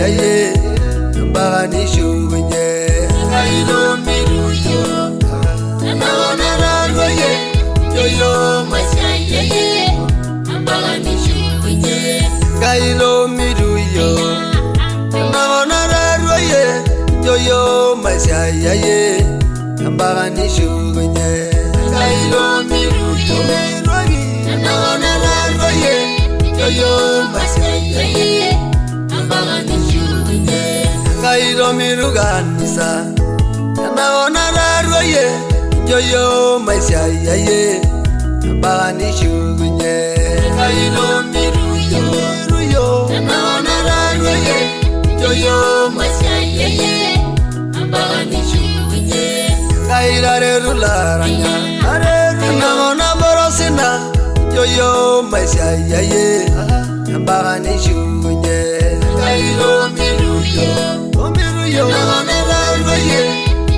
ya ye mbagani shugunye kailo miruyo naona rarwa ye yoyo masaya ye mbagani shugunye kailo miruyo naona rarwa ye yoyo masaya ye mbagani shugunye kailo miruyo naona rarwa ye yoyo masaya ye mbagani shugunye kailo miruganisa naona rarwa ye yoyo masaya ye mbagani shugunye kailo miruyo naona rarwa ye yoyo masaya ye mbagani shugunye kaila rerularanya naona borosina yoyo masaya ye mbagani shugunye kailo miruyo naona rarwa ye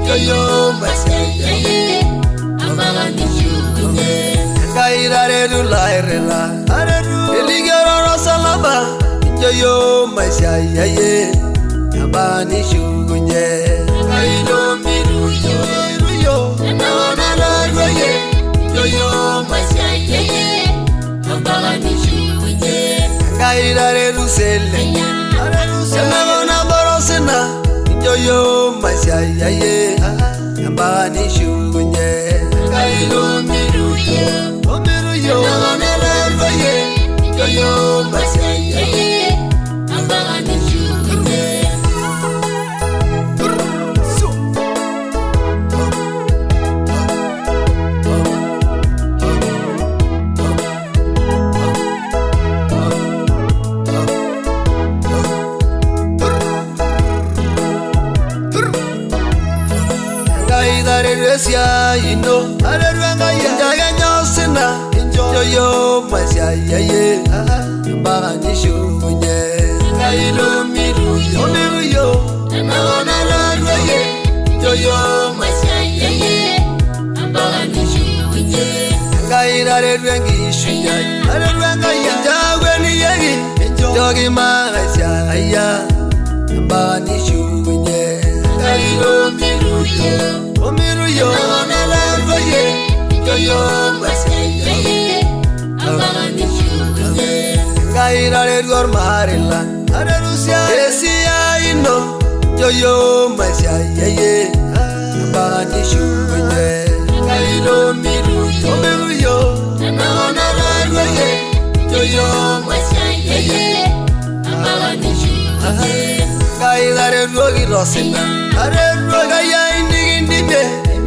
yoyo masaya ye mbagani shugunye kaila rerulairela eligero salaba yoyo masaya ye mbagani shugunye kailo miruyo naona rarwa ye yoyo masaya ye mbagani shugunye kaila rerusele naona borosina yoyo masaya ye mbagani shugunye kailo miruyo naona rarwa ye yoyo masaya ye mbagani shugunye Resia ino alerwanga ya nyosina yoyo masaya ye mbagani shugunye kailo miruyo naona rarwa ye yoyo masaya ye mbagani shugunye kaila rerwengi shunya alerwanga ya jagweni yegi yogi masaya mbagani shugunye kailo miruyo naona rarwa ye yoyo masaya ye mbagani shugunye kaila rergor marila arerusia resia ino yoyo masaya ye mbagani shugunye kailo miruyo naona rarwa ye yoyo masaya ye mbagani shugunye kaila rergogi rosina arergoga ya indigindime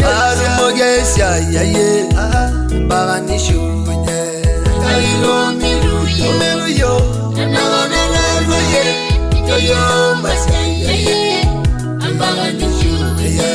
arumogesia ya ye mbagani shugunye kailo miruyo naona rarwa ye yoyo masaya ye mbagani shugunye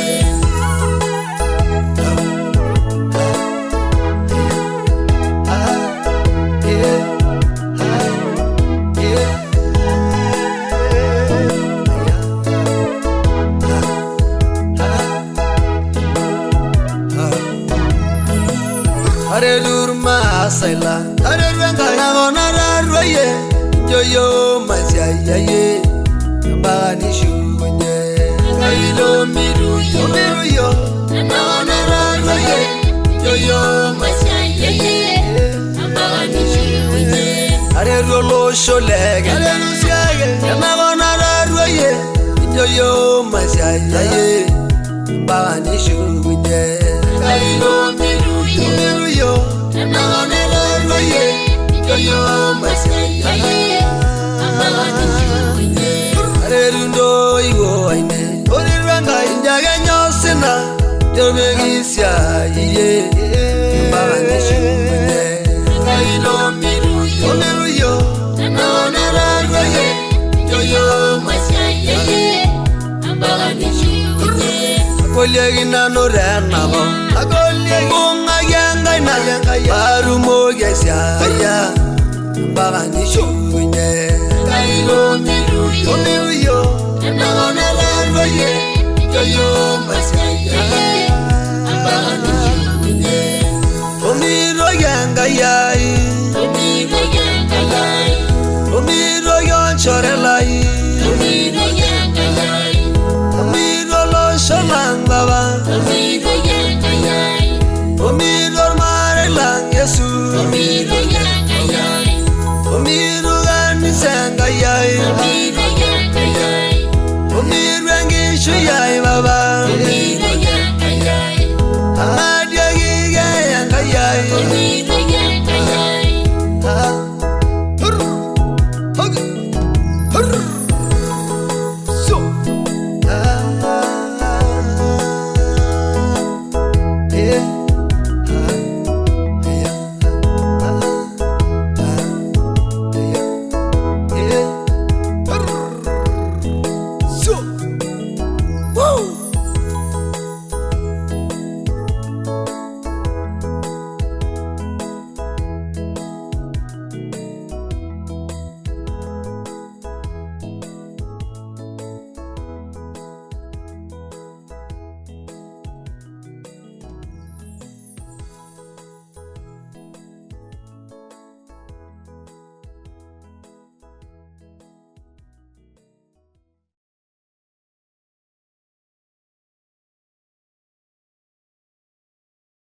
arelur masaila arelwenga naona rarwa ye yoyo masaya ye mbagani shugunye kailo miruyo naona rarwa ye yoyo masaya ye mbagani shugunye arelolo sholege arelusiage naona rarwa ye yoyo masaya ye mbagani shugunye kailo miruyo naona rarwa ye yoyo masaya ye mbagani shugunye arerundo iwo aine orirwanga injage nyosina yobegisia ye mbagani shugunye kailo miruyo naona rarwa ye yoyo masaya ye mbagani shugunye akolyegi nano renabo akolyegi ungayengaina barumogesia ya mbagani shugunye kailo miruyo naona rarwa ye yoyo